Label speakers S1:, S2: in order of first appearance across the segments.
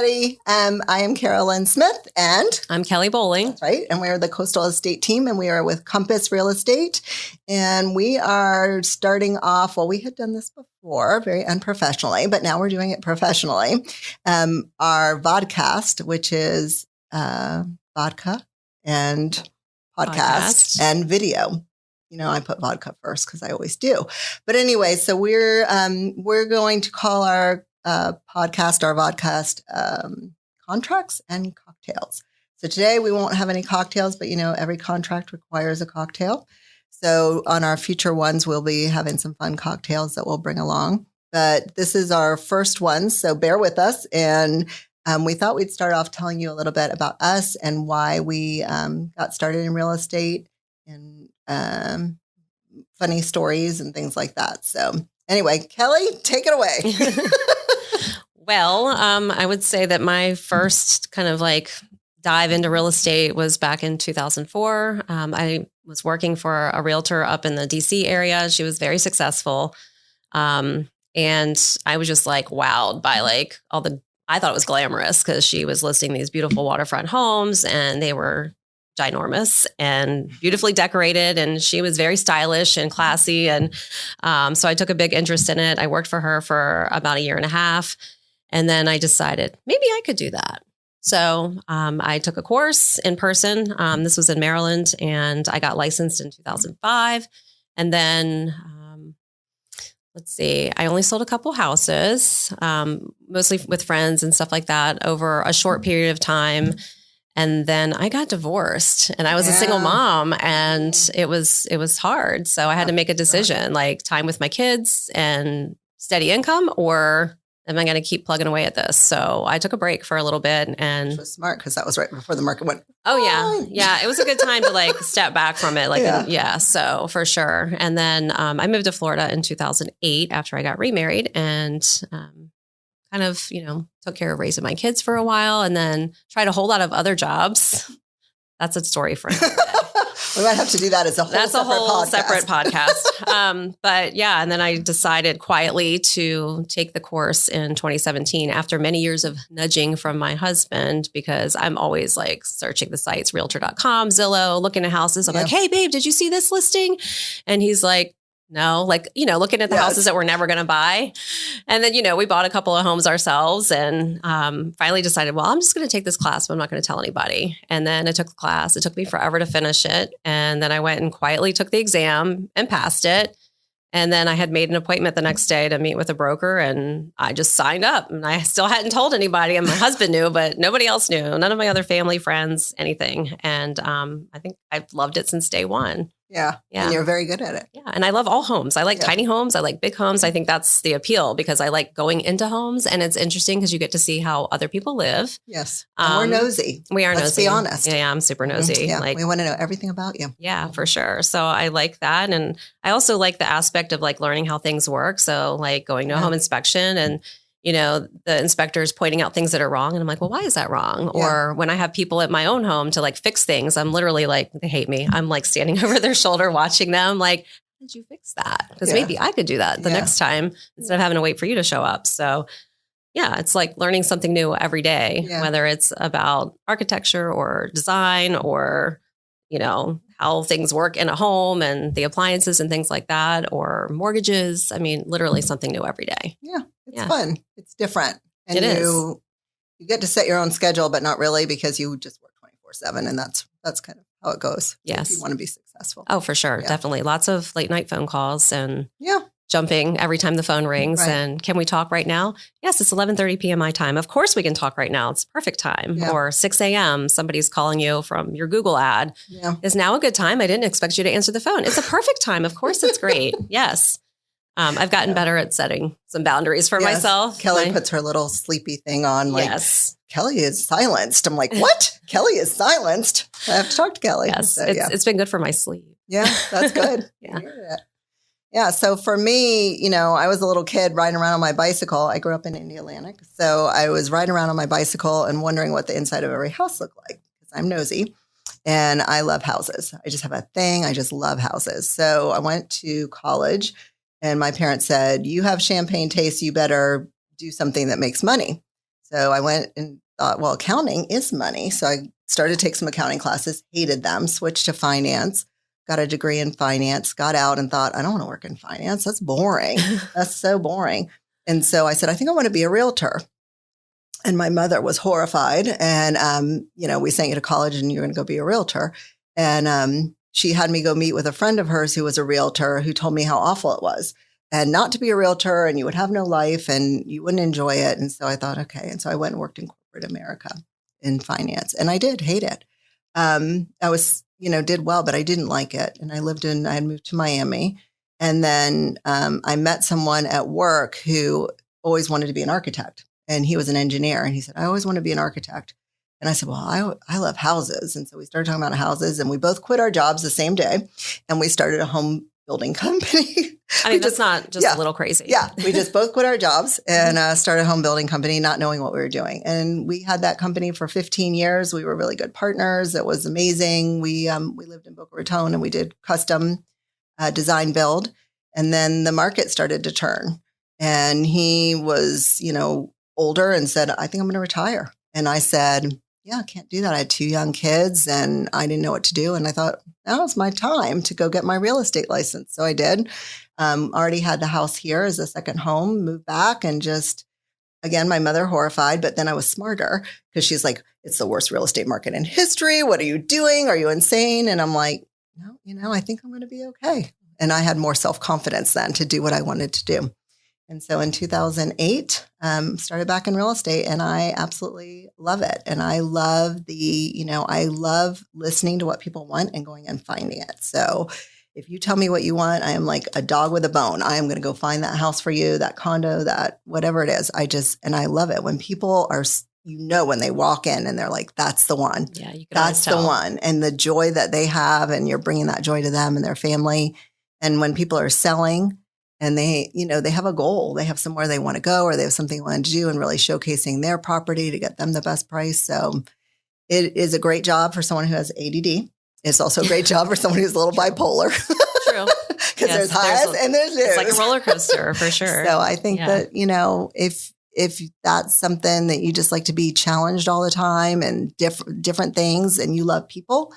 S1: everybody. I am Carolyn Smith, and
S2: I'm Kellie Bowling.
S1: That's right. And we're the Coastal Estate team, and we are with Compass Real Estate. And we are starting off, well, we had done this before very unprofessionally, but now we're doing it professionally. Our vodcast, which is vodka and podcast and video. You know, I put vodka first because I always do. But anyway, so we're going to call our podcast, our vodcast, contracts and cocktails. So today we won't have any cocktails, but you know, every contract requires a cocktail. So on our future ones, we'll be having some fun cocktails that we'll bring along. But this is our first one, so bear with us. And we thought we'd start off telling you a little bit about us and why we got started in real estate and funny stories and things like that. So anyway, Kellie, take it away.
S2: Well, I would say that my first kind of like dive into real estate was back in 2004. I was working for a realtor up in the DC area. She was very successful. And I was just like wowed by like I thought it was glamorous because she was listing these beautiful waterfront homes and they were ginormous and beautifully decorated. And she was very stylish and classy. And so I took a big interest in it. I worked for her for about a year and a half. And then I decided maybe I could do that. So I took a course in person. This was in Maryland, and I got licensed in 2005. And then, let's see, I only sold a couple houses, mostly with friends and stuff like that over a short period of time. And then I got divorced, and I was a single mom, and it was hard. So I had to make a decision, like time with my kids and steady income, or am I going to keep plugging away at this? So I took a break for a little bit, and
S1: which was smart because that was right before the market went.
S2: Oh yeah. Yeah. It was a good time to like step back from it. Like, so for sure. And then, I moved to Florida in 2008 after I got remarried, and, kind of, you know, took care of raising my kids for a while, and then tried a whole lot of other jobs. That's a story for another day.
S1: We might have to do that as a whole
S2: separate podcast. But yeah, and then I decided quietly to take the course in 2017 after many years of nudging from my husband, because I'm always like searching the sites, Realtor.com, Zillow, looking at houses. I'm like, hey babe, did you see this listing? And he's like, no, like, you know, looking at the houses that we're never going to buy. And then, you know, we bought a couple of homes ourselves, and finally decided, well, I'm just going to take this class, but I'm not going to tell anybody. And then I took the class. It took me forever to finish it. And then I went and quietly took the exam and passed it. And then I had made an appointment the next day to meet with a broker, and I just signed up, and I still hadn't told anybody. And my husband knew, but nobody else knew. None of my other family, friends, anything. And I think I've loved it since day one.
S1: Yeah. And you're very good at it.
S2: Yeah. And I love all homes. I like tiny homes. I like big homes. I think that's the appeal, because I like going into homes, and it's interesting because you get to see how other people live.
S1: Yes. And we're nosy.
S2: We are nosy.
S1: Let's be honest.
S2: Yeah, I'm super nosy.
S1: Yeah.
S2: Like,
S1: we want to know everything about you.
S2: Yeah, for sure. So I like that. And I also like the aspect of like learning how things work. So like going to a home inspection, and you know, the inspectors pointing out things that are wrong. And I'm like, well, why is that wrong? Yeah. Or when I have people at my own home to like fix things, I'm literally like, they hate me. I'm like standing over their shoulder watching them like, how did you fix that? Because maybe I could do that the next time instead of having to wait for you to show up. So yeah, it's like learning something new every day, whether it's about architecture or design or, you know, how things work in a home and the appliances and things like that, or mortgages. I mean, literally something new every day.
S1: Yeah. It's fun. It's different. And
S2: it is.
S1: You get to set your own schedule, but not really, because you just work 24/7, and that's kind of how it goes.
S2: Yes.
S1: If you want to be successful.
S2: Oh, for sure. Yeah. Definitely. Lots of late night phone calls and jumping every time the phone rings. Right. And can we talk right now? Yes, it's 11:30 p.m. my time. Of course we can talk right now. It's perfect time. Yeah. Or 6 a.m. Somebody's calling you from your Google ad. Yeah. Is now a good time? I didn't expect you to answer the phone. It's a perfect time. Of course it's great. Yes. I've gotten better at setting some boundaries for myself.
S1: Kellie puts her little sleepy thing on like, Kellie is silenced. I'm like, what? Kellie is silenced. I have to talk to Kellie.
S2: Yes, so, it's been good for my sleep.
S1: Yeah, that's good. Yeah. So for me, you know, I was a little kid riding around on my bicycle. I grew up in Indialantic. So I was riding around on my bicycle and wondering what the inside of every house looked like, because I'm nosy and I love houses. I just have a thing. I just love houses. So I went to college. And my parents said, you have champagne taste, you better do something that makes money. So So I went and thought, well, accounting is money. So I started to take some accounting classes, hated them, switched to finance, got a degree in finance, got out and thought, I don't want to work in finance. That's boring. That's so boring. And so I said, I think I want to be a realtor. And my mother was horrified. And, we sent you to college and you're going to go be a realtor. And she had me go meet with a friend of hers who was a realtor who told me how awful it was and not to be a realtor and you would have no life and you wouldn't enjoy it. And so I thought, okay. And so I went and worked in corporate America in finance and I did hate it. I was, did well, but I didn't like it. And I had moved to Miami. And then I met someone at work who always wanted to be an architect. And he was an engineer. And he said, I always want to be an architect. And I said, well, I love houses. And so we started talking about houses and we both quit our jobs the same day. And we started a home building company.
S2: I mean, that's not just a little crazy.
S1: Yeah. We just both quit our jobs and started a home building company, not knowing what we were doing. And we had that company for 15 years. We were really good partners. It was amazing. We lived in Boca Raton and we did custom design build. And then the market started to turn. And he was, older and said, I think I'm going to retire. And I said, yeah, I can't do that. I had 2 young kids and I didn't know what to do. And I thought, now's my time to go get my real estate license. So I did. Already had the house here as a second home, moved back and just, again, my mother horrified, but then I was smarter because she's like, it's the worst real estate market in history. What are you doing? Are you insane? And I'm like, no, I think I'm going to be okay. And I had more self-confidence then to do what I wanted to do. And so in 2008, started back in real estate and I absolutely love it. And I love I love listening to what people want and going and finding it. So if you tell me what you want, I am like a dog with a bone. I am going to go find that house for you, that condo, that whatever it is. And I love it when people are, when they walk in and they're like, that's the one.
S2: Yeah, you can
S1: that's the one. And the joy that they have and you're bringing that joy to them and their family. And when people are selling, and they have a goal, they have somewhere they want to go, or they have something they want to do and really showcasing their property to get them the best price. So it is a great job for someone who has ADD. It's also a great job for someone who's a little bipolar.
S2: True.
S1: Because there's highs and there's lows.
S2: It's like a roller coaster for sure.
S1: So I think that, if that's something that you just like to be challenged all the time and different things and you love people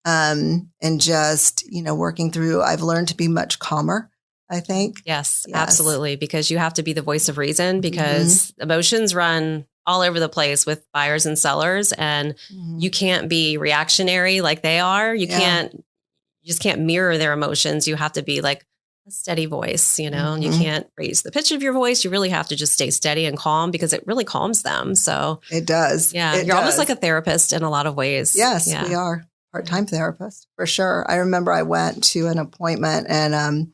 S1: and just, working through, I've learned to be much calmer. I think.
S2: Yes, absolutely. Because you have to be the voice of reason because emotions run all over the place with buyers and sellers and you can't be reactionary like they are. You just can't mirror their emotions. You have to be like a steady voice, and you can't raise the pitch of your voice. You really have to just stay steady and calm because it really calms them. So
S1: it does.
S2: Yeah. You're almost like a therapist in a lot of ways.
S1: Yes, we are. Part-time therapist for sure. I remember I went to an appointment and,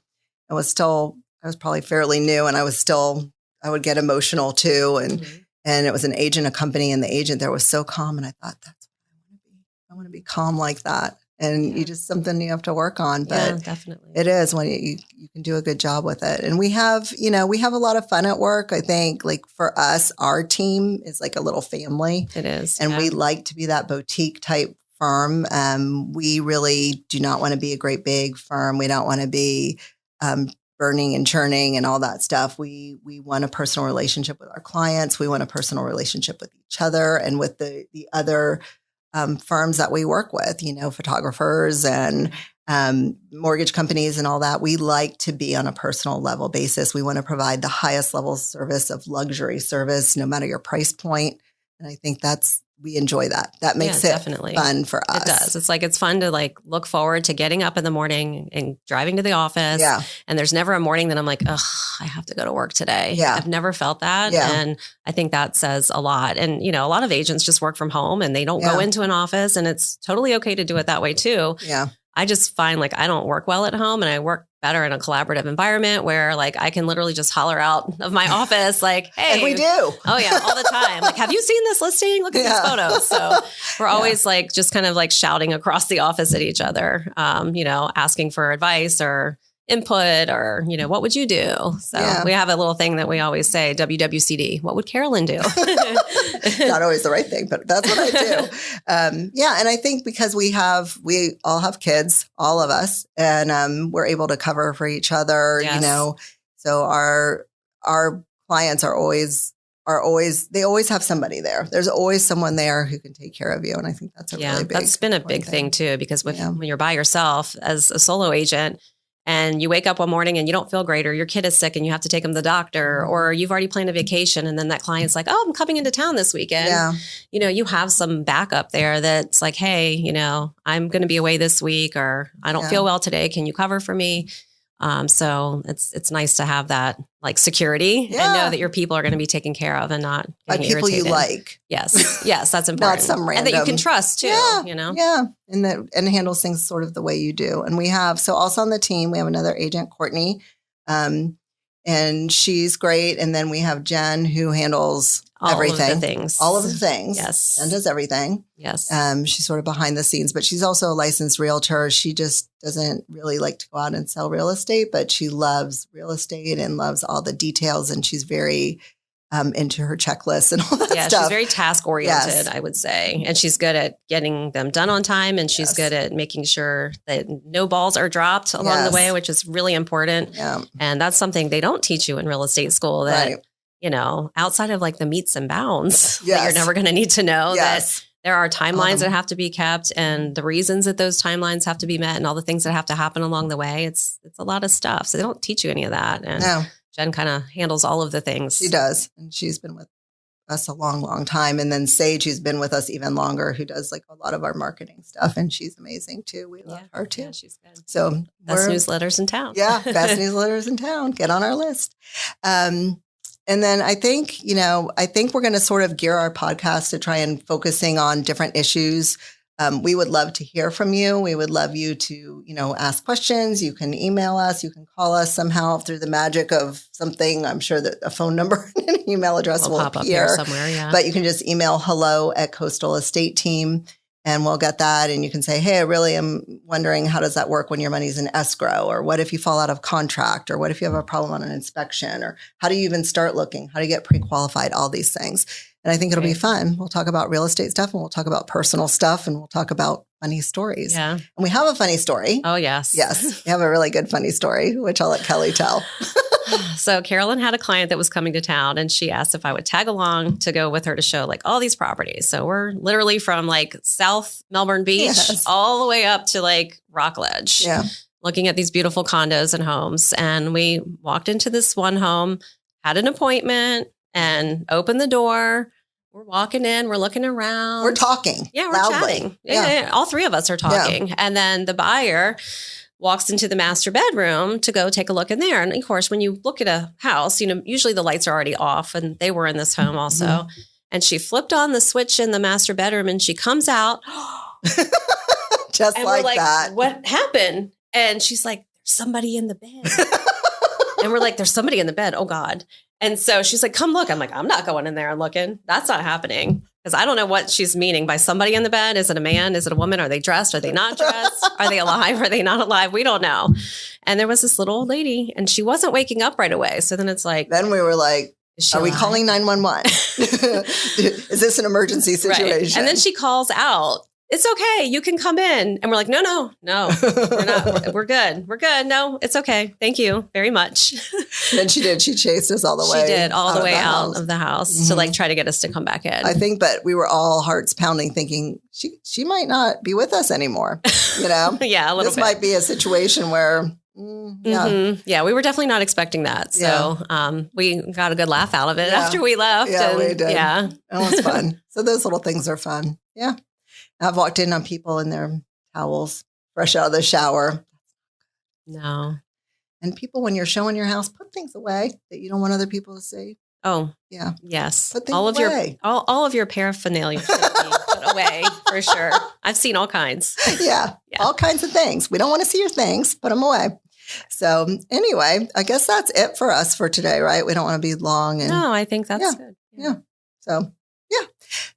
S1: I was probably fairly new and I would get emotional too. And it was an agent, a company, and the agent there was so calm. And I thought, that's what I want to be. I want to be calm like that. And you just something you have to work on, but
S2: definitely
S1: it is when you can do a good job with it. And we have a lot of fun at work. I think like for us, our team is like a little family.
S2: It is.
S1: And we like to be that boutique type firm. We really do not want to be a great big firm. We don't want to be burning and churning and all that stuff. We want a personal relationship with our clients. We want a personal relationship with each other and with the other firms that we work with, photographers and mortgage companies and all that. We like to be on a personal level basis. We want to provide the highest level service of luxury service, no matter your price point. And I think we enjoy that. That makes it
S2: definitely
S1: fun for us.
S2: It does. It's like, it's fun to like look forward to getting up in the morning and driving to the office.
S1: Yeah.
S2: And there's never a morning that I'm like, ugh, I have to go to work today.
S1: Yeah.
S2: I've never felt that.
S1: Yeah.
S2: And I think that says a lot. And, a lot of agents just work from home and they don't go into an office and it's totally okay to do it that way too.
S1: Yeah.
S2: I just find like I don't work well at home and I work better in a collaborative environment where like I can literally just holler out of my office like, hey.
S1: And we do.
S2: Oh yeah, all the time. Like, have you seen this listing? Look at these photos. So we're always like just kind of like shouting across the office at each other, asking for advice or input or, what would you do? So we have a little thing that we always say, WWCD, what would Carolyn do?
S1: Not always the right thing, but that's what I do. And I think because we all have kids, all of us, and we're able to cover for each other, so our clients are always they always have somebody there. There's always someone there who can take care of you. And I think that's a really big,
S2: that's been a big thing too, because when you're by yourself as a solo agent and you wake up one morning and you don't feel great, or your kid is sick and you have to take them to the doctor, or you've already planned a vacation. And then that client's like, oh, I'm coming into town this weekend.
S1: Yeah.
S2: You have some backup there that's like, hey, I'm going to be away this week, or I don't feel well today. Can you cover for me? So it's nice to have that like security and know that your people are going to be taken care of and not
S1: by people
S2: irritated.
S1: you like.
S2: Yes, that's important.
S1: Not some random.
S2: And that you can trust too.
S1: Yeah, and handles things sort of the way you do. And we have also on the team we have another agent, Courtney, and she's great. And then we have Jen who handles everything, all of the things.
S2: Yes,
S1: Jen does everything.
S2: Yes,
S1: she's sort of behind the scenes, but she's also a licensed realtor. She just doesn't really like to go out and sell real estate, but she loves real estate and loves all the details. And she's very into her checklists and all that stuff.
S2: She's very task oriented, I would say. And she's good at getting them done on time. And she's good at making sure that no balls are dropped along the way, which is really important.
S1: Yeah.
S2: And that's something they don't teach you in real estate school, that, outside of like the meets and bounds that you're never going to need to know that there are timelines that have to be kept, and the reasons that those timelines have to be met, and all the things that have to happen along the way. It's a lot of stuff. So they don't teach you any of that. And Jen kind of handles all of the things.
S1: She does. And she's been with us a long, long time. And then Sage, who's been with us even longer, who does like a lot of our marketing stuff. And she's amazing too. We love her too.
S2: Yeah, she's good.
S1: So
S2: best newsletters in town.
S1: Yeah. Best newsletters in town. Get on our list. And then I think we're going to sort of gear our podcast to try and focusing on different issues. We would love to hear from you. We would love you to, ask questions. You can email us. You can call us somehow through the magic of something. I'm sure that a phone number and an email address will
S2: pop
S1: appear
S2: up here somewhere. Yeah.
S1: But you can just email hello@Coastal Estate Team, and we'll get that. And you can say, hey, I really am wondering, how does that work when your money's in escrow? Or what if you fall out of contract? Or what if you have a problem on an inspection? Or how do you even start looking? How do you get pre-qualified? All these things. And I think it'll be fun. We'll talk about real estate stuff, and we'll talk about personal stuff, and we'll talk about funny stories.
S2: Yeah.
S1: And we have a funny story.
S2: Oh, yes.
S1: Yes. We have a really good funny story, which I'll let Kelly tell.
S2: So Carolyn had a client that was coming to town, and she asked if I would tag along to go with her to show like all these properties. So we're literally from like South Melbourne Beach all the way up to like Rockledge, looking at these beautiful condos and homes. And we walked into this one home, had an appointment, and opened the door. We're walking in, we're looking around.
S1: We're talking.
S2: Yeah, we're
S1: loudly.
S2: Chatting. Yeah. All three of us are talking. Yeah. And then the buyer walks into the master bedroom to go take a look in there. And of course, when you look at a house, usually the lights are already off, and they were in this home also. Mm-hmm. And she flipped on the switch in the master bedroom, and she comes out.
S1: Just
S2: and
S1: like
S2: we're
S1: that.
S2: What happened? And she's like, there's somebody in the bed. And we're like, there's somebody in the bed. Oh God. And so she's like, come look. I'm like, I'm not going in there and looking. That's not happening. Because I don't know what she's meaning by somebody in the bed. Is it a man? Is it a woman? Are they dressed? Are they not dressed? Are they alive? Are they not alive? We don't know. And there was this little old lady, and she wasn't waking up right away. So then it's like.
S1: Then we were like, are we calling 911? Is this an emergency situation?
S2: Right. And then she calls out. It's okay. You can come in. And we're like, no, we're not. We're good. We're good. No, it's okay. Thank you very much.
S1: Then she did. She chased us all the way.
S2: She did all the way out of the house to like try to get us to come back in.
S1: I think, but we were all hearts pounding thinking she might not be with us anymore.
S2: Yeah, a little
S1: bit. This might be a situation where
S2: Yeah, we were definitely not expecting that. So we got a good laugh out of it after we left.
S1: Yeah, we did.
S2: Yeah.
S1: It was fun. So those little things are fun. Yeah. I've walked in on people in their towels, fresh out of the shower.
S2: No.
S1: And people, when you're showing your house, put things away that you don't want other people to see.
S2: Oh,
S1: yeah.
S2: Yes.
S1: Put things
S2: all of
S1: away.
S2: all of your paraphernalia should be put away for sure. I've seen all kinds.
S1: Yeah. All kinds of things. We don't want to see your things. Put them away. So anyway, I guess that's it for us for today, right? We don't want to be long.
S2: No, I think that's good.
S1: Yeah.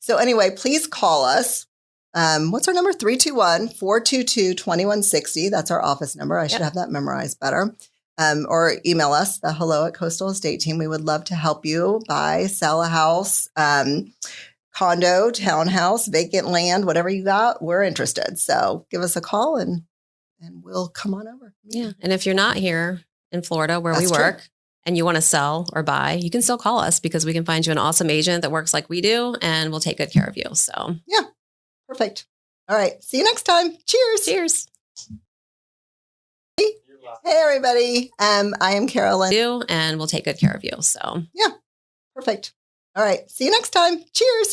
S1: So anyway, please call us. What's our number? 321-422-2160. That's our office number. I should have that memorized better. Or email us, the hello@Coastal Estate Team. We would love to help you buy, sell a house, condo, townhouse, vacant land, whatever you got. We're interested. So give us a call and we'll come on over.
S2: Yeah. And if you're not here in Florida where we work, and you want to sell or buy, you can still call us because we can find you an awesome agent that works like we do and we'll take good care of you. So,
S1: yeah, perfect. All right. See you next time. Cheers.
S2: Cheers.
S1: Hey, everybody. I am Carolyn.
S2: And we'll take good care of you. So,
S1: yeah, perfect. All right. See you next time. Cheers.